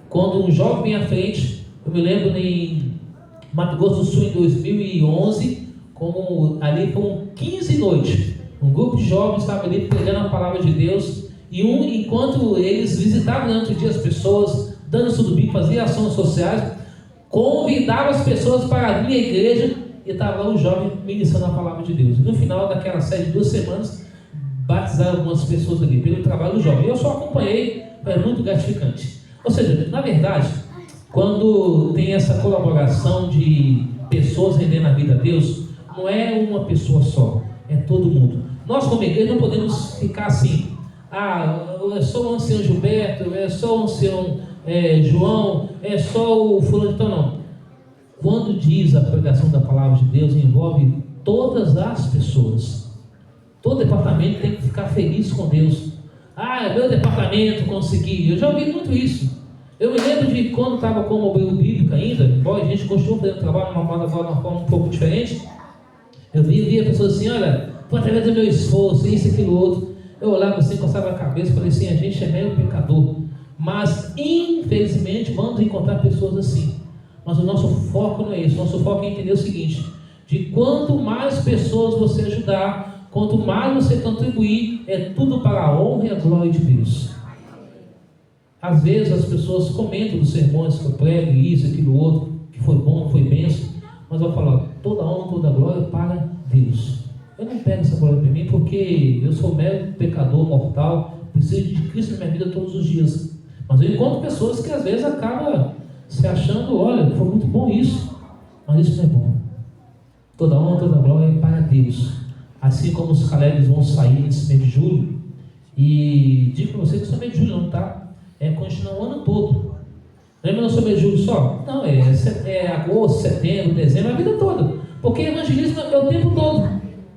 quando um jovem vem à frente. Eu me lembro em Mato Grosso do Sul em 2011, como ali foram 15 noites, um grupo de jovens estava ali pregando a palavra de Deus, e enquanto eles visitavam durante o dia as pessoas, dando estudo bíblico, faziam ações sociais, convidavam as pessoas para vir à igreja, e estava lá o jovem ministrando a palavra de Deus. E no final daquela série de 2 semanas, batizaram algumas pessoas ali, pelo trabalho do jovem. Eu só acompanhei, foi muito gratificante. Ou seja, na verdade, quando tem essa colaboração de pessoas rendendo a vida a Deus, não é uma pessoa só, é todo mundo. Nós como igreja não podemos ficar assim: é só o ancião Gilberto, é só o ancião João, é só o fulano. Então não. Quando diz a pregação da palavra de Deus, envolve todas as pessoas. Todo departamento tem que ficar feliz com Deus. Meu departamento consegui. Eu já ouvi muito isso. Eu me lembro de quando estava como obreiro bíblico ainda, embora a gente continua fazendo trabalho de uma forma um pouco diferente. Eu via pessoas assim: olha, foi através do meu esforço, isso, aquilo, outro. Eu olhava assim, encostava a cabeça e falei assim: a gente é meio pecador. Mas, infelizmente, vamos encontrar pessoas assim. Mas o nosso foco não é isso. O nosso foco é entender o seguinte: de quanto mais pessoas você ajudar, Quanto mais você contribuir, é tudo para a honra e a glória de Deus. Às vezes as pessoas comentam dos sermões que eu prego, isso, aquilo, outro, que foi bom, foi bênção, mas eu falo, toda honra, toda glória para Deus. Eu não pego essa glória para mim porque eu sou mero pecador mortal, preciso de Cristo na minha vida todos os dias. Mas eu encontro pessoas que às vezes acabam se achando, olha, foi muito bom isso, mas isso não é bom. Toda honra, toda glória é para Deus. Assim como os Calebs vão sair nesse mês de julho, e digo para vocês que só mês de julho não, tá? Continua o ano todo. Lembra não só mês de julho só? Não, é agosto, setembro, dezembro, a vida toda. Porque evangelismo é o tempo todo,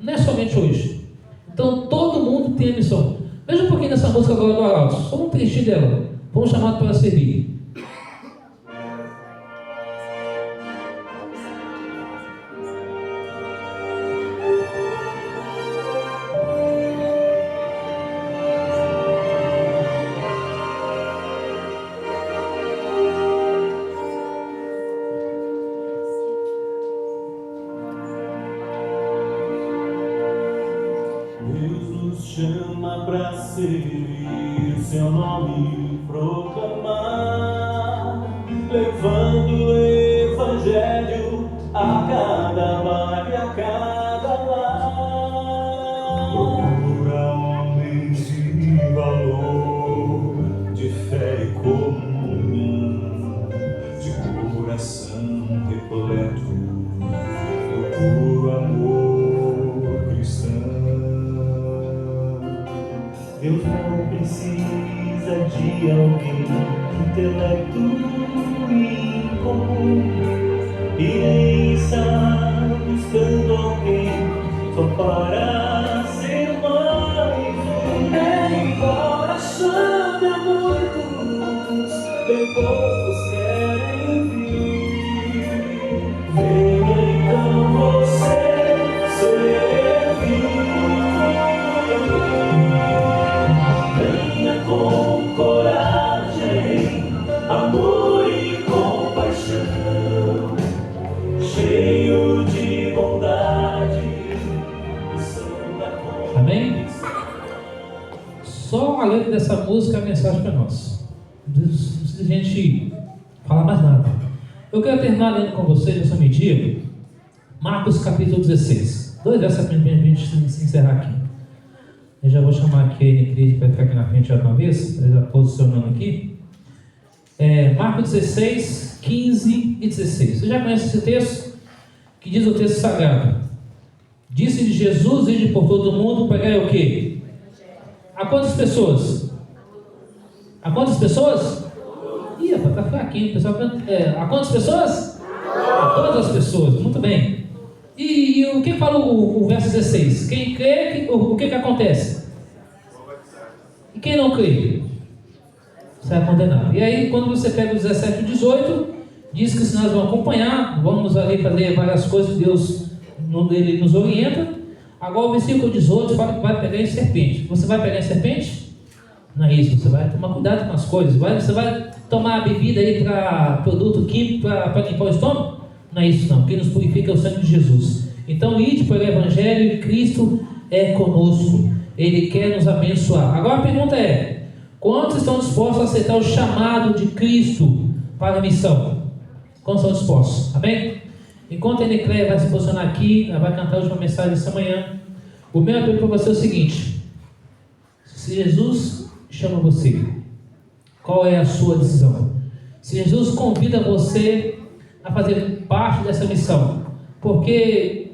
não é somente hoje. Então todo mundo tem a missão. Veja um pouquinho dessa música agora do Arauto, só um trechinho dela. Fomos chamados para servir. Chama para servir, seu nome proclamar, levando o evangelho a cada bairro e a cada lar. Procura homens de valor, de fé e comunhão, de coração repleto do puro amor cristão. Deus não precisa de alguém intelecto incomum, e nem está buscando alguém só para ser mais um. Embora chame a muitos, bem poucos querem vir. Venha então você servir. Com coragem, amor e compaixão, cheio de bondade, missão da confiança. Amém? Só a letra dessa música é a mensagem para nós. Não precisa a gente falar mais nada. Eu quero terminar lendo com vocês nessa medida Marcos capítulo 16. 2 versos para a gente se encerrar aqui. Eu já vou chamar aqui a igreja para ficar aqui na frente já de uma vez, já posicionando aqui. Marcos 16, 15 e 16. Você já conhece esse texto? Que diz o texto sagrado: disse-lhe Jesus, ide por todo o mundo, pregai o quê? A quantas pessoas? A quantas pessoas? Ih, rapaz, está fraquinho, o pessoal. A quantas pessoas? A todas as pessoas, muito bem. E o que fala o verso 16? Quem crê, o que acontece? E quem não crê? Será condenado. E aí, quando você pega o 17 e 18, diz que se nós vamos acompanhar, vamos ali fazer várias coisas que Deus ele nos orienta. Agora o versículo 18 fala que vai pegar em serpente. Você vai pegar em serpente? Não é isso, você vai tomar cuidado com as coisas. Você vai tomar a bebida aí para produto químico para limpar o estômago? Não é isso não, quem nos purifica é o sangue de Jesus. Então ide pelo Evangelho e Cristo é conosco, Ele quer nos abençoar. Agora a pergunta é: quantos estão dispostos a aceitar o chamado de Cristo para a missão? Quantos estão dispostos? Amém? Enquanto a Nicléia vai se posicionar aqui, ela vai cantar a última mensagem dessa manhã. O meu apelo para você é o seguinte: se Jesus chama você, qual é a sua decisão? Se Jesus convida você a fazer parte dessa missão, porque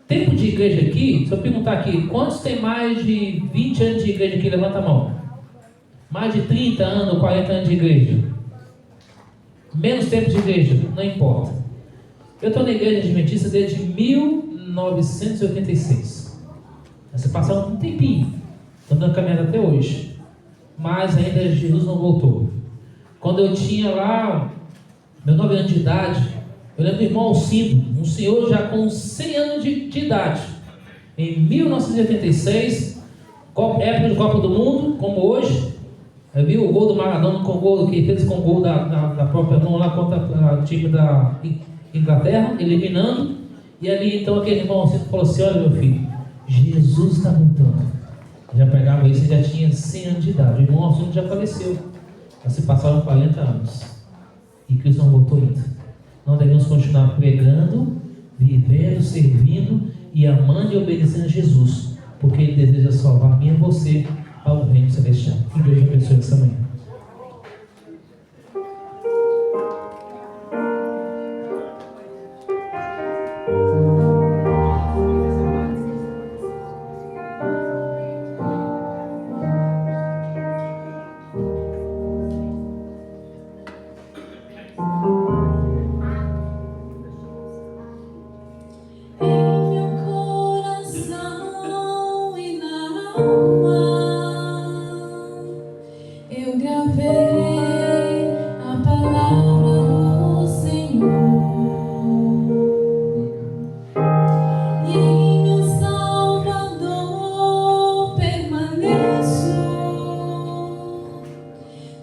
tempo de igreja aqui, se eu perguntar aqui, quantos tem mais de 20 anos de igreja aqui? Levanta a mão. Mais de 30 anos, 40 anos de igreja? Menos tempo de igreja? Não importa. Eu estou na igreja adventista desde 1986. Você passou um tempinho, estou dando caminhada até hoje, mas ainda Jesus não voltou. Quando eu tinha lá meu 9 anos de idade, eu lembro do irmão Alcindo, um senhor já com 100 anos de idade, em 1986, época de Copa do Mundo, como hoje. Eu vi o gol do Maradona com o gol que ele fez com o gol da própria mão lá contra o time da Inglaterra, eliminando. E ali então aquele irmão Alcindo falou assim: olha meu filho, Jesus está voltando. Já pegava isso, ele já tinha 100 anos de idade. O irmão Alcindo já faleceu. Já se passaram 40 anos. E Cristo não voltou ainda. Nós devemos continuar pregando, vivendo, servindo e amando e obedecendo a Jesus. Porque Ele deseja salvar a mim e você ao reino celestial. Que Deus abençoe essa manhã.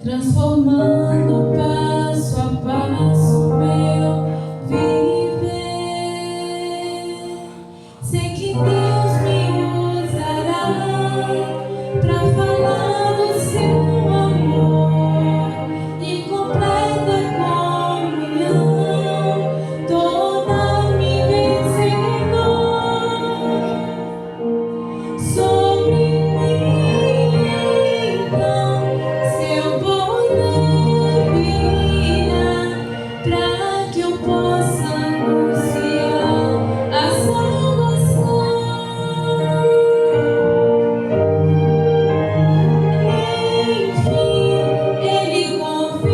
Transformando passo a passo meu viver. Sei que Deus me usará para falar do seu amor e completa comunhão, toda me vencedor sobre mim. Então, seu poder virá para que eu possa anunciar a salvação. Enfim, Ele confirmará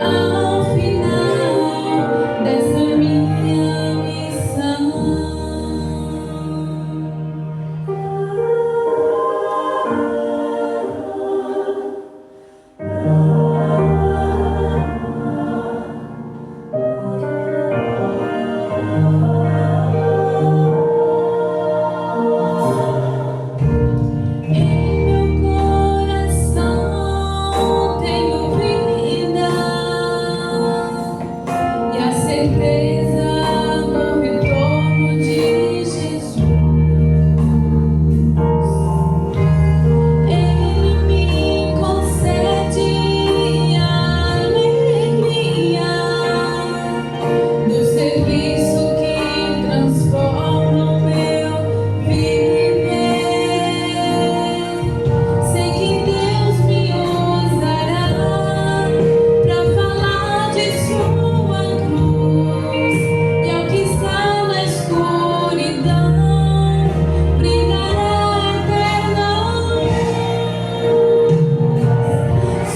ao final dessa minha missão. Em meu coração tenho vida e a certeza do retorno de Jesus. Ele me concede a alegria do serviço que transforma o meu viver. Sei que Deus me usará para falar de sua cruz, e ao que está na escuridão brilhará eternamente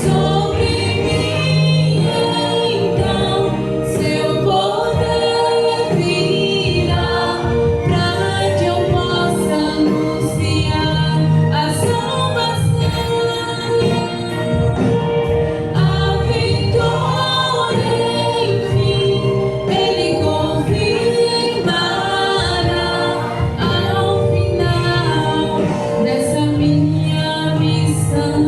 sobre mim. Então, seu poder virá para que eu possa anunciar a salvação, a vitória. Enfim, Ele confirmará ao final dessa minha missão.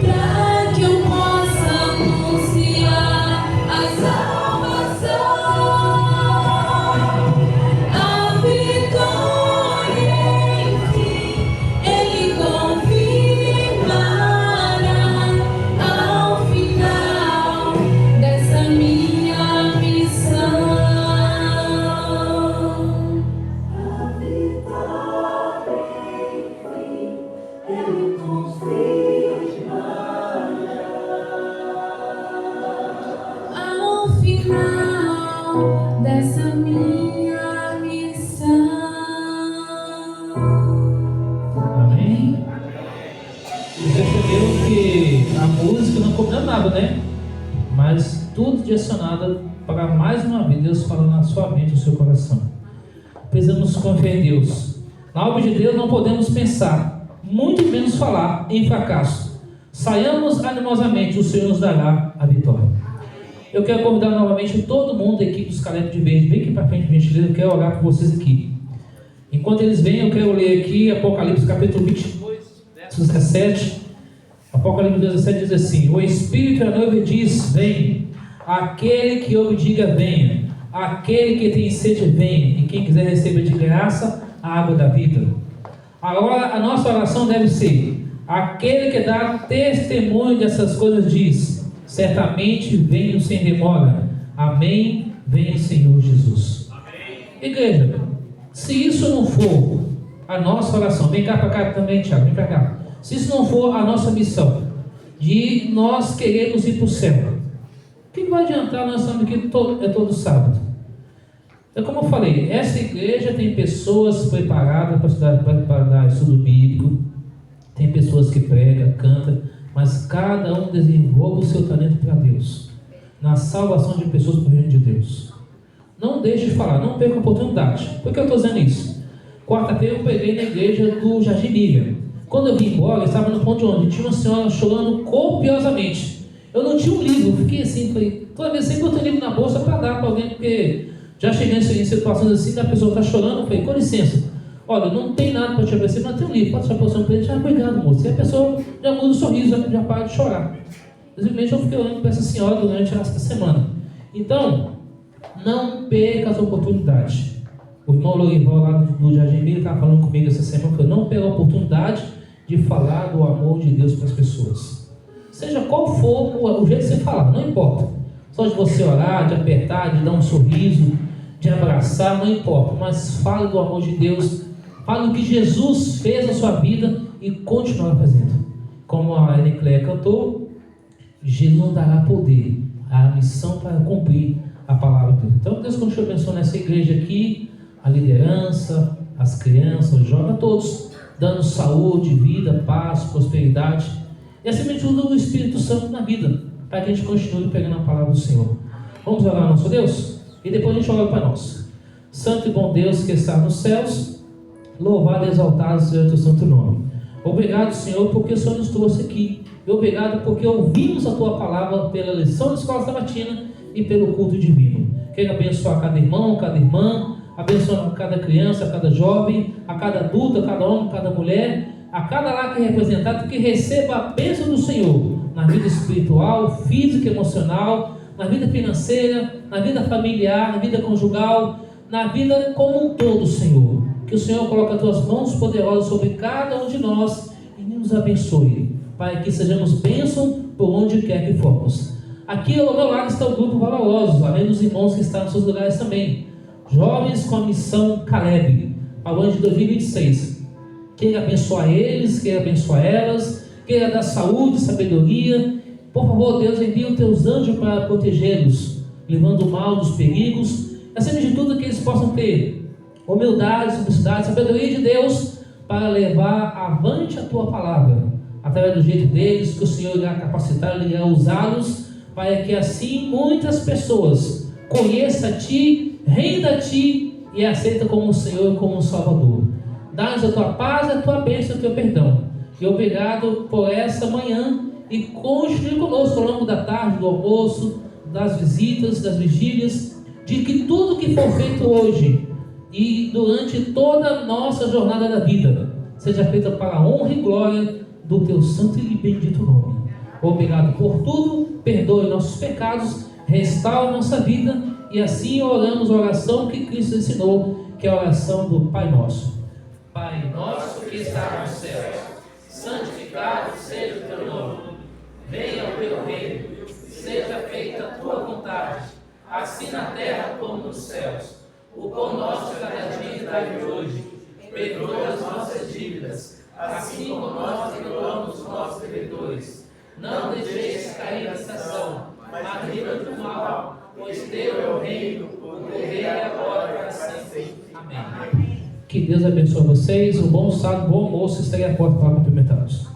Para que eu possa anunciar a salvação, a vitória. Enfim, Ele confirmará ao final dessa minha missão. A vitória, enfim, Ele ao final dessa minha missão. Amém? Você percebeu que a música não combina nada, né? Mas tudo direcionado para mais uma vez Deus falando na sua mente, no seu coração. Precisamos confiar em Deus. Na obra de Deus não podemos pensar, muito menos falar em fracasso. Saiamos animosamente, o Senhor nos dará a vitória. Eu quero convidar novamente todo mundo da equipe dos Calepos de Verde. Vem aqui para frente, gentileza, eu quero orar por vocês aqui. Enquanto eles vêm, eu quero ler aqui Apocalipse capítulo 22, 17, Apocalipse 17 diz assim: o Espírito e a noiva diz: vem. Aquele que ouve diga: venha. Aquele que tem sede, venha. E quem quiser receber de graça a água da vida. Agora a nossa oração deve ser: aquele que dá testemunho dessas coisas diz: certamente venho sem demora. Amém. Venha, Senhor Jesus. Amém. Igreja, se isso não for a nossa oração, vem cá para cá também, Tiago, vem para cá. Se isso não for a nossa missão, de nós queremos ir para o céu, o que vai adiantar nós estamos aqui todo sábado? É como eu falei, essa igreja tem pessoas preparadas para dar estudo bíblico, tem pessoas que pregam, cantam, mas cada um desenvolve o seu talento para Deus, na salvação de pessoas para o reino de Deus. Não deixe de falar, não perca a oportunidade. Por que eu estou dizendo isso? Quarta-feira eu preguei na igreja do Jardim Miriam. Quando eu vim embora, eu estava no ponto de ônibus, tinha uma senhora chorando copiosamente. Eu não tinha um livro, eu fiquei assim, falei, toda vez sempre botei livro na bolsa para dar para alguém, porque já cheguei em situações assim, da pessoa está chorando, eu falei, com licença, olha, não tem nada para te oferecer, mas tem um livro, pode deixar para você, já obrigado, moço. E a pessoa já muda o sorriso, já para de chorar. Simplesmente eu fiquei olhando para essa senhora durante essa semana. Então, não perca as oportunidades. O irmão Lorival lá do Jardim Miriam estava falando comigo essa semana, que eu não perco a oportunidade de falar do amor de Deus para as pessoas. Seja qual for o jeito de você falar, não importa. Só de você orar, de apertar, de dar um sorriso, de abraçar, não importa. Mas fale do amor de Deus, fale o que Jesus fez na sua vida e continue fazendo. Como a Ellen Claire cantou, Jesus não dará poder, a missão para cumprir a palavra de Deus. Então Deus continua abençoando nessa igreja aqui, a liderança, as crianças, os jovens, todos, dando saúde, vida, paz, prosperidade e acima de tudo o Espírito Santo na vida, para que a gente continue pegando a palavra do Senhor. Vamos orar ao nosso Deus? E depois a gente ora para nós. Santo e bom Deus que está nos céus, louvado e exaltado seja o teu santo nome. Obrigado, Senhor, porque o Senhor nos trouxe aqui. E obrigado porque ouvimos a tua palavra pela lição da escola sabatina e pelo culto divino. Quero abençoar cada irmão, cada irmã, abençoar cada criança, cada jovem, a cada adulto, a cada homem, a cada mulher, a cada lar que é representado, que receba a bênção do Senhor na vida espiritual, física, emocional, na vida financeira, na vida familiar, na vida conjugal, na vida como um todo, Senhor. Que o Senhor coloque as tuas mãos poderosas sobre cada um de nós e nos abençoe, para que sejamos bênção por onde quer que formos. Aqui ao meu lado está o grupo Valorosos, além dos irmãos que estão nos seus lugares também. Jovens com a missão Caleb, para o ano de 2026. Queira abençoar eles, queira abençoar elas, queira dar saúde, sabedoria. Por favor, Deus, envia os teus anjos para protegê-los, livrando o mal dos perigos. Acima de tudo, que eles possam ter humildade, simplicidade, sabedoria de Deus, para levar avante a tua palavra, através do jeito deles, que o Senhor irá capacitar, irá usá-los, para que assim muitas pessoas conheçam a Ti, renda a Ti e aceita como o Senhor e como o Salvador. Dá-nos a Tua paz, a Tua bênção e o Teu perdão. E obrigado por essa manhã e continue conosco ao longo da tarde, do almoço, das visitas, das vigílias, de que tudo que for feito hoje e durante toda a nossa jornada da vida seja feita para a honra e glória do Teu santo e bendito nome. Obrigado por tudo, perdoe nossos pecados, restaure nossa vida e assim oramos a oração que Cristo ensinou, que é a oração do Pai Nosso. Pai nosso que está nos céus, santificado seja o Teu nome. Venha o Teu reino, seja feita a Tua vontade, assim na terra como nos céus. O pão nosso de cada dia dai-nos hoje. Perdoa as nossas dívidas, assim como nós perdoamos os nossos devedores. Não deixeis cair na tentação, mas livra-nos do mal, pois Teu é o reino, o poder e a glória para sempre. Amém. Que Deus abençoe vocês. Um bom sábado, bom almoço. Estarei à porta para cumprimentá-los.